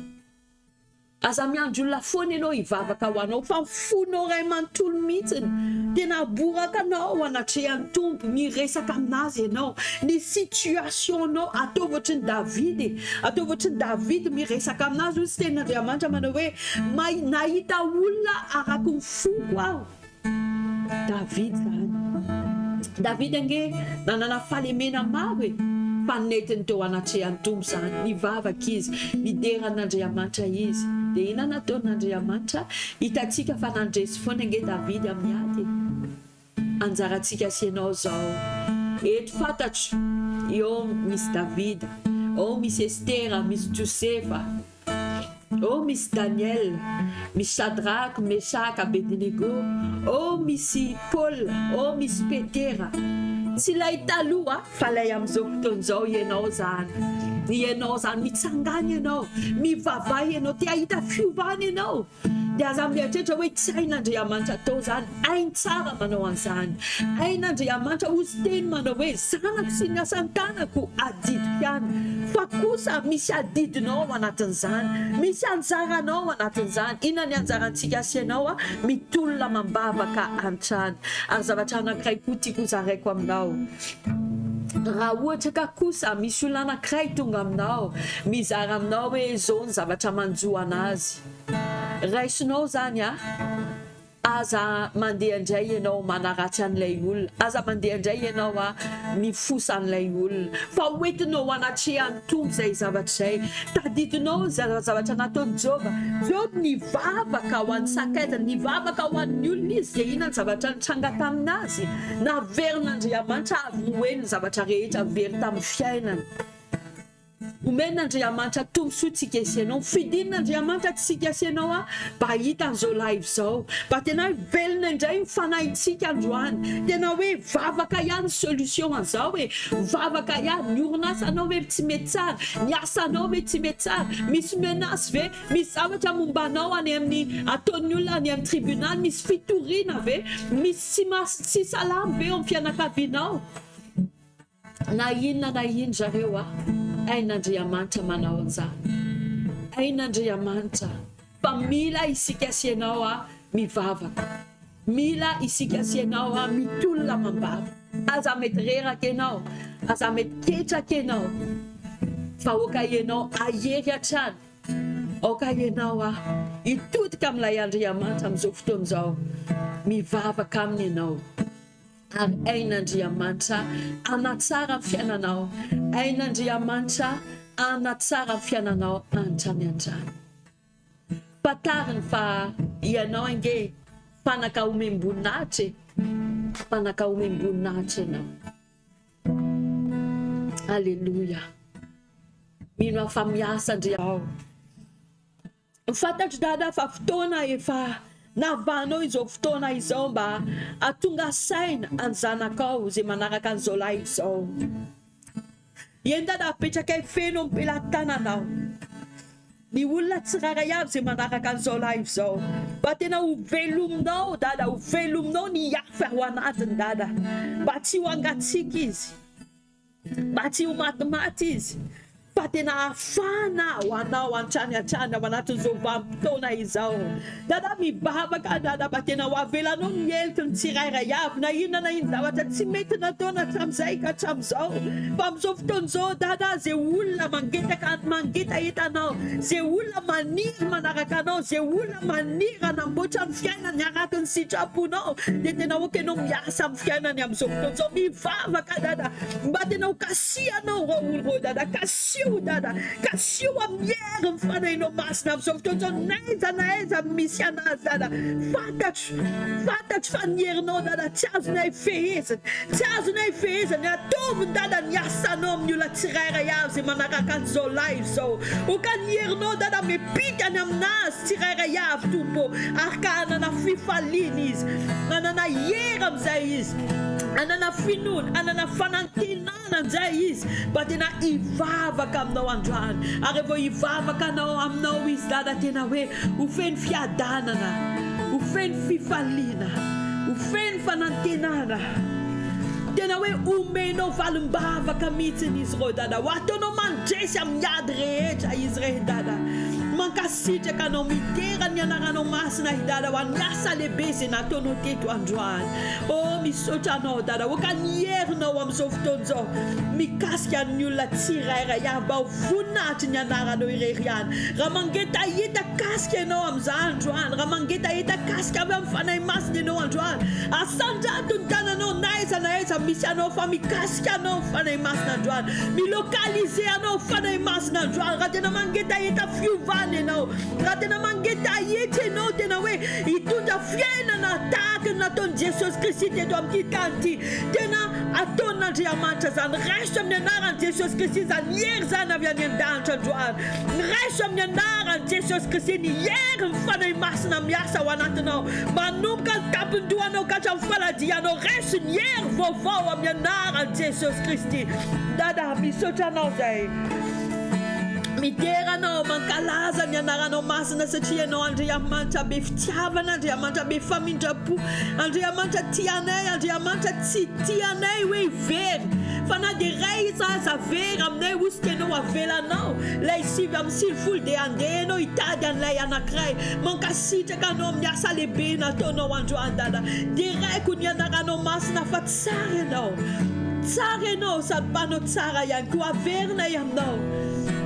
Aza miandry olona foana ianao hivavaka ho anao, fa fonao ray manontolo mihitsiny, tena boraka anao anatrehan'ny tompo, miresaka aminazy ianao. Ny situationao atao ohatry ny David miresaka aminazy. Ozy tenin'Andriamanitra manao hoe nahita olona araka ny foko aho. David ange nanana fahalemena maro e, fa netiny teo anatrehan'ny tompo zany, nivavaka izy, nideran'Andriamanitra izy. Dia ina nataon'Andriamanitra, hitantsika fa nandresy foana ange David amin'ny ady. Anjarantsika sy ianao zao, eto fantatro, eo misy David, misy Estera, misy Josefa, misy Daniel, misy Shadrach, Meshach, Abednego, misy Paul, misy Petera. Tsy lay taloha fa lay amin'izao fotoana izao ianao zany mitsangana ianao, mivavaha ianao, te ahita fiovana ianao, dia aza mieritreritra hoe tsy hain'Andriamanitra atao zany, hainy tsara manao an'izany, hain'Andriamanitra ozy teny manao hoe zanako sy ny asan-tanako adidiko ihany, fa kosa misy adidinao anatin'izany, misy anjaranao anatin'izany. Inona ny anjarantsika asianao? Mitolona mambavaka an-trano. Ary zavatra anankiray koa tiako zaraiko aminao, raha ohatra ka kosa misy olona anankiray tonga aminao mizara aminao hoe izao ny zavatra manjo anazy, raisinao zany aza mandeha indray ianao manaratsy an'ilay olona, aza mandeha indray ianao mifosa an'ilay olona, fa hoentinao anatrehan'ny tompo izay zavatra izay. Tadidinao zavatra nataon'i Jehova. Jehova nivavaka ho an'ny sakaiza, nivavaka ho an'ny olona izy dia inona ny zavatra nitranga taminazy. Naverin'Andriamanitra avy hoe ny zavatra rehetra very tamin'ny fiainana. Omen'Andriamanitra tombosoa asianao, fidin'Andriamanitra tsika asianao mba hita an'izao live izao, mba tena velona indray ny fanahintsika androany, tena hoe vavaka ihany solution an'izao, hoe vavaka ihany ny orinasanao hoe tsy mety tsara, ny asanao hoe tsy mety tsara, misy menace ve, misy zavatra mombanao any amin'ny ataon'ny olona any amin'ny tribunal, misy fitoriana ve, misy tsy salamy ve amin'ny fianakavianao, na inona zareo hain'Andriamanitra manao an'izany, hain'Andriamanitra. Fa mila isika asianao mivavaka, mila isika asianao mitolona mambavaka. Aza mety reraka ianao, aza mety ketraka ianao, fa oka ianao ahery hatrany, oka ianao hitodika amin'ilay Andriamanitra amin'izao fotoana izao, mivavaka aminy ianao. Ary hain'Andriamanitra anatsara fiainanao, hain'Andriamanitra anatsara fiainanao antrany antrany. Patariny fa ianao ange fanaka omem-boninahitra, fanaka omem-boninahitra ianao. Alleluia. Mino afa miasa Andriamanitra. Fantatro dada fa fotoana efa navanao izao fotoana izao mba atonga saina any zanakao zay manaraka an'izao lahy izao. Endana apetraka feno ampelantananao. Ny olona tsiraray avy zay manaraka an'izao lahy izao. Mba tena ho velominao dada, ho velominao ny hafa ho anatiny dada. Mba tsy ho angatsika izy, mba tsy ho matimaty izy, fa tena afana ho anao antrany antrany ao anatin'izao vanim-potoana izao. Dada mibavaka dada, mba tena ho avelanao ny heliky ny tsirairay avy, na inona zavatra tsy mety nataona hatramin'izay ka hatramin'izao. Fa amin'izao fotoana izao dada, zay olona mangeta hitanao, zay olona maniry manaraka anao, zay olona maniry anamboatra ny fiainany araka ny sitraponao, dia tena oka ianao miasa amin'ny fiainany amin'izao fotoana izao. Mivavaka dada, mba tena ho kasianao ro dada, dada, kasio amin'ny hery mifanahinao masina amin'izao fotoana izao. Naiza misy anazy dada, fantatro fa ny herinao dada tsy azonay fehezany, tsy azonay fehezany. Atoviny dada ny asanao amin'ny olona tsirairay avy zay manaraka an'izao live izao. Oka ny herinao dada mipitany aminazy tsirairay avy tompo, ary ka anana fifaliana izy, anana hery amin'izay izy, anana finoana, anana fanantenana amin'izay izy, mba tena ivavaka aminao androany. Ary vao ivavaka aminao izy dada, tena hoe ho feny fiadanana, ho feny fifaliana, ho feny fanantenana, tena hoe omenao valim-bavaka mihitsiny izy ro dada. Ho ataonao mandresy amin'ny ady rehetra izy re dada, mankasitraka anao mitera ny anaranao masina dada ho an'ny asa lehibe zay nataonao teto androany. Oh, misaotra anao dada, oka ny herinao amin'izao fotoana izao mikasika ny olona tsirairay avy, mba ho voninahitry ny anaranao irery ihany. Raha mangeta hita kasika ianao amin'izany androany, raha mangeta hita kasika avy amin'ny fanahy masina ianao androany, asandrato ny tananao naiza misy anao fa mikasika anao fanahy masina androany, milokalize anao fanahy masina androany. Raha tena mangeta hita fiovana ianao, raha tena mangeta hita ianao tena hoe hitondra fiainana tahaka ny nataon'i Jesosy Kristy teto amin'ity tany ity, tena ataon'Andriamanitra zany. Raiso amin'ny anaran'i Jesosy Kristy zany hery zany avy any an-danitra androany. Raiso amin'ny anaran'i Jesosy Kristy ny hery ny fanahy masina miasa ao anatinao, manomboka ny tapin-dohanao ka hatramin'ny faladianao. Raiso ny hery vaovao amin'ny anaran'i Jesosy Kristy. Dada, misaotra anao zay, midera anao mankalaza ny anaranao masina satria ianao Andriamanitra be fitiavana, Andriamanitra be famindrapo, Andriamanitra tianay, Andriamanitra tsy tianay hoe ivery fa na dia ray zaza very aminay osika ianao avelanao lay 7 dia andeha ianao hitady an'ilay anankiray mankasitraka anao amin'ny asa lehibe nataonao androandala dia raiko ny anaranao masina fa tsara ianao sady mpanao tsara ihany koa averinay aminao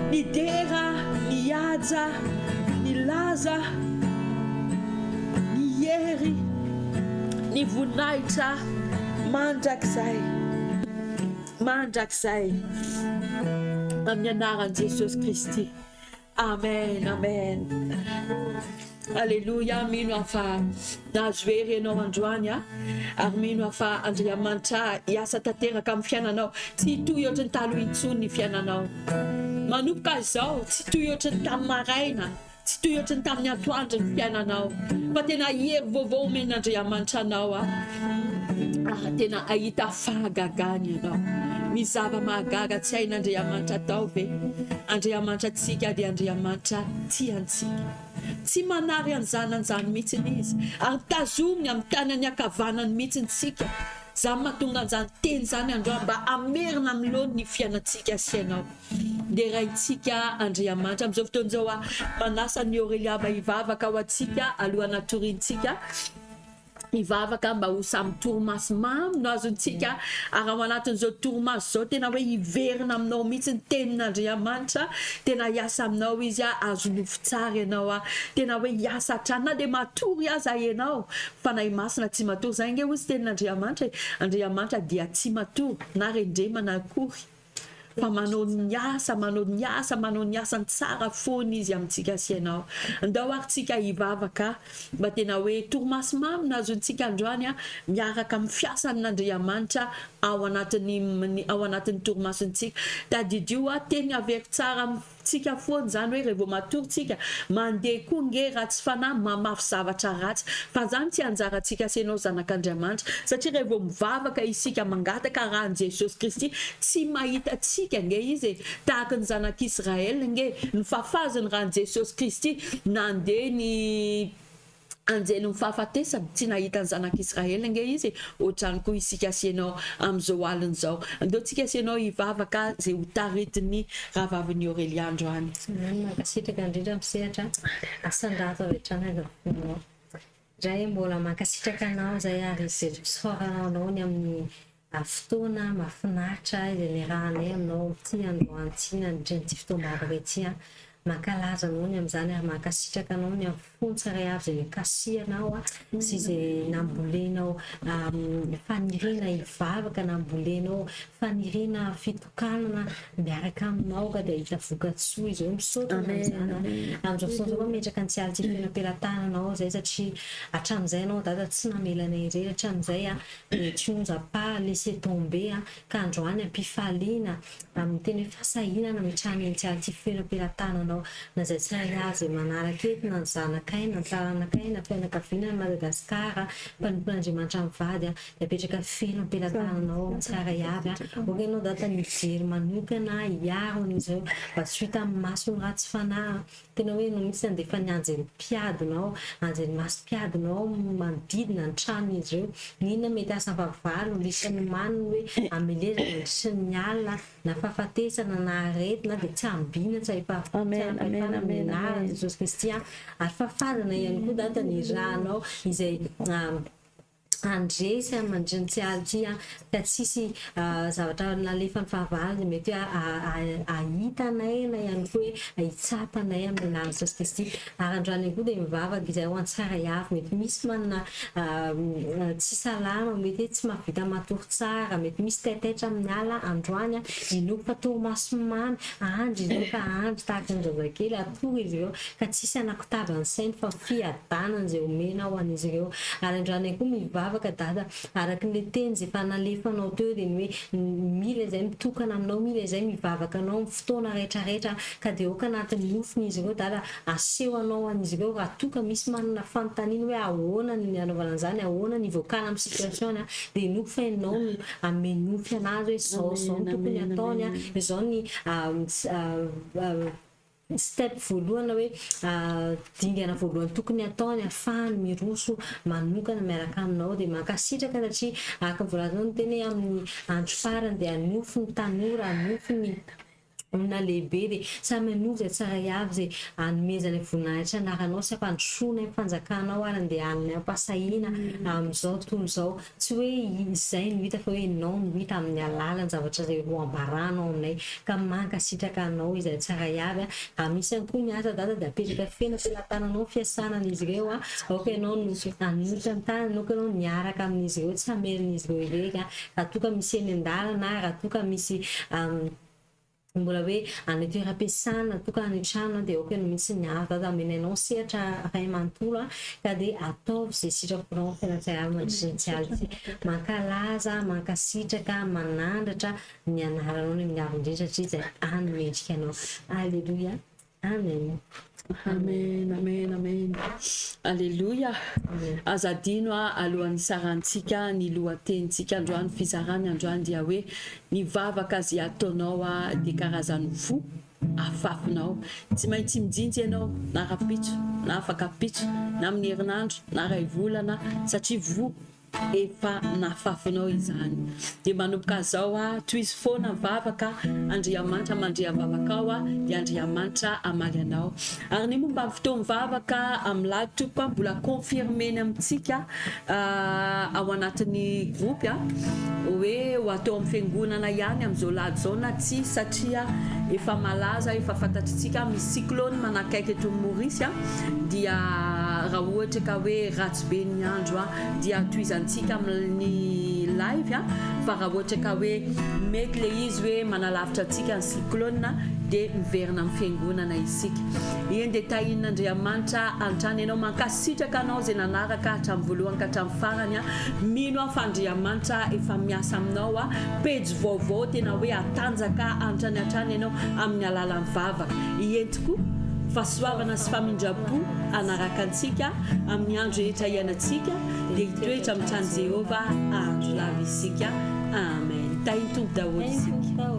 ny dera, ny haja, ny laza, ny hery, ny voninahitra mandrakizay amin'ny anaran'i Jesosy Kristy. Amen, amen. Alléluia, mino afa nahazo hery ianao androany ary mino afa Andriamanitra hiasa tanteraka amin'ny fiainanao. Tsy toy ohatrany taloha intsony ny fiainanao. Manomboka izao tsy toy ohatrany tamin'ny maraina, tsy toy ohatrany tamin'ny atoandro ny fiainanao, fa tena hery vaovao omen'Andriamanitra anao tena ahita fahagagany ianao. Mizava mahagaga tsy hain'Andriamanitra atao ve? Andriamanitra tsika dia Andriamanitra tiantsika. Tsy manary an'izany mihitsy izy ary tazominy amin'ny tanany ankavanany mihitsy tsika. Izany mahatonga an'izany teny izany androany mba amerina miloha ny fiainantsika sy ianao. Dia raintsika Andriamanitra amin'izao fotoana izao manasa ny Aurélia mba hivavaka ho antsika alohana atoriantsika hivavaka mba ho samy torimaso mamy no azontsika ary ao anatin'izao torimaso izao tena hoe hiverina aminao mihitsy ny tenin'Andriamanitra, tena hiasa aminao izy azo nofo tsara ianao tena hoe hiasa hatrany na dia matory aza ianao fa na masina tsy matory izany nge hozy tenin'Andriamanitra. Andriamanitra dia tsy matory na rendremana akory fa manao ny asa tsara foana izy amintsika sy ianao. Andao ary tsika hivavaka mba tena hoe torimaso mamy no azontsika androany miaraka amin'ny fiasan'Andriamanitra ao anatin'ny torimasontsika. Tadidio teny avery tsara tsika foana izany hoe rehefa matory tsika mandeha koa nge ratsy fanahy mamafy zavatra ratsy, fa izany tsy anjarantsika sy ianao zanak'Andriamanitra satria rehefa mivavaka isika mangataka rahan'i Jesosy Kristy tsy mahita tsika nge izy tahaka ny zanak'Israël nge ny fafaziny rahan'i Jesosy Kristy nandeha ny anjely ny fahafatesany tsy nahita ny zanak'Israël nge izy ohatrany koa isika sy ianao amin'izao alina izao. Andao tsika sy ianao hivavaka izay ho taritiny rahavavin'ny Aurélia androany. Mankasitraka indrindra misehatra asan-drato avy hatrany agafonao. Ray mbola mankasitraka anao izay ary izay fisaoranao ny amin'ny fotoana mahafinaritra izay niarahanay aminao ty androany ty nandreny ty fotoam-bavaka ity mankalaza anao ny amin'izany ary mankasitraka anao ny amin'ny fontsaray avy izay nikasianao sy izay nambolenao faniriana hivavaka, nambolenao faniriana fitokanana miaraka aminao ka dia hita vokatsoa izy hoe misaotra amin'izany. Amin'izao fotoana izao metraka ny tsy aly tsy fiainam-pelantananao zay satria hatramin'izay anao dada tsy namelana irery, hatramin'izay tu nous as pas laissé tomber ka androany ampifaliana amin'ny teny hoe fasahinana mitrany ny tsy aly tsy fiainam-pelantananao na izay tsary azy manaraka eto na ny zanakaina, ny taranakaina, fianakaviana ny Madagasikara, mpanompon'Andriamanitra mivady dia apetraka fiainam-pelantananao tsara avy oka ianao data nijery manokana hiaro an'izy ireo mba tsy hita amin'ny maso ny ratsy fanahy tena hoe no misy andefa ny anjely mpiadinao, anjely masom-piadinao manodidina ny tranon'izy ireo ninona mety asa vavalo lisan'ny maniny hoe amelezana mandrisan'ny alina na fahafatesana na aretina dia tsy ambina tsy ahipahamenara Jesosy Kristy ary fafadana ihany koa data ny rahanao izay andresy mandriny tsy aly ka tsisy zavatra nalefa ny fahavalana mety hoe ahitanay na ihany koa hoe hitsapanay amin'ny anaran'i Jesosy Kristy ary androany koa dia mivavaka izay ho an-tsara avy mety misy manana tsy salama, mety hoe tsy mahavita matory tsara, mety misy taitaitra amin'ny ala androany inoko fa torimaso mamy andry izy ireo ka andry tahaka ny zazakely atory izy ireo ka tsisy anakotavany sainy fa fiadanana izay omena ho an'izy ireo ary androany koa mivavaka dada araka ny teny izay efa nalefanao teo dia ny hoe mila izay mitokana aminao, mila izay mivavaka anao amin'ny fotoana rehetrarehetra ka dia oka anatin'ny nofony izy ireo dada aseho anao an'izy ireo raha toka misy manana fanontaniana hoe ahoana ny anaovana an'izany, ahoana ny voakana amin'ny situation dia inoko fa ianao no amenofy anazy hoe izao tokony ataony izao ny step voalohana hoe dingana voalohany tokony ataony afahany miroso manokana miaraka aminao dia mankasitraka satria araka voalazinao ny teny hoe amin'ny andro farany dia anofo ny tanora anofo ny olona lehibe dia samy anofo izay tsara avy izay hanomezana voninahitra anaranao sy ampandrosoana fanjakanao ary andeha hanina ampasahiana amin'izao tontolo izao tsy hoe izay no hita fa hoe nao no hita amin'ny alalany zavatra izay ho ambaranao aminay ka mankasitraka anao izay tsara avy misy ihany koa miasa dada dia apetraka fena filatananao fiasanana izy ireo aoka ianao no anotra ny tanany aoka ianao miaraka amin'izy ireo tsy hamerin'izy ireo ireka raha toa ka misy eny an-dalana raha toa ka misy mbola hoe any toeram-piasana toka any trano dia oka no mihitsy ny dada amenanao sehatra ray manontolo ka dia ataovy izay sitrakoranao fiainatsarany mandrisintsialy mankalaza mankasitraka manandratra ny anaranao ny miavindrindra satria izay any mendrika anao. Alleluia, amen. Amen, amen, amen. Alléluia. Azadino alohan'ny sarantsika ny lohatenintsika androany fizarany androany dia hoe ny vavaka zay ataonao dia karazany fo afafinao tsy maintsy mijinjy ianao na rapitso na afaka pitso na amin'ny herinandro na ray volana satria vo efa nafafinao izany dia manomboka zao toy izy foana vavaka Andriamanitra mandrea vavaka ao dia Andriamanitra amaly anao ary ny momba ny fotoany vavaka amin'ny latoko mbola confirmeny amintsika ao anatin'ny groupe hoe ho atao amin'ny fiangonana ihany amin'izao lady zao na tsy satria efa malaza efa fantatritsika misy cyclone manakaiky eto Maurice dia raha ohatra ka hoe ratsy be ny andro dia toizantsika amin'ny live fa raha ohatra ka hoe mety le izy hoe manalavitra antsika ny cyclone dia miverina amin'ny fiangonana isika eny dia tahin'Andriamanitra antrany ianao mankasitraka anao izay nanaraka hatramin'ny voalohany ka hatramin'ny farany mino fa Andriamanitra efa miasa aminao pejy vaovao tena hoe atanjaka antrany ianao amin'ny alalan'ny vavaka ientiko fahasoavana sy famindrapo anaraka antsika amin'ny andro rehetra iainantsika dia hitoetra amin'ny trano Jehova andro lava isika. Amen. Tahin'ny tompo daholo isika.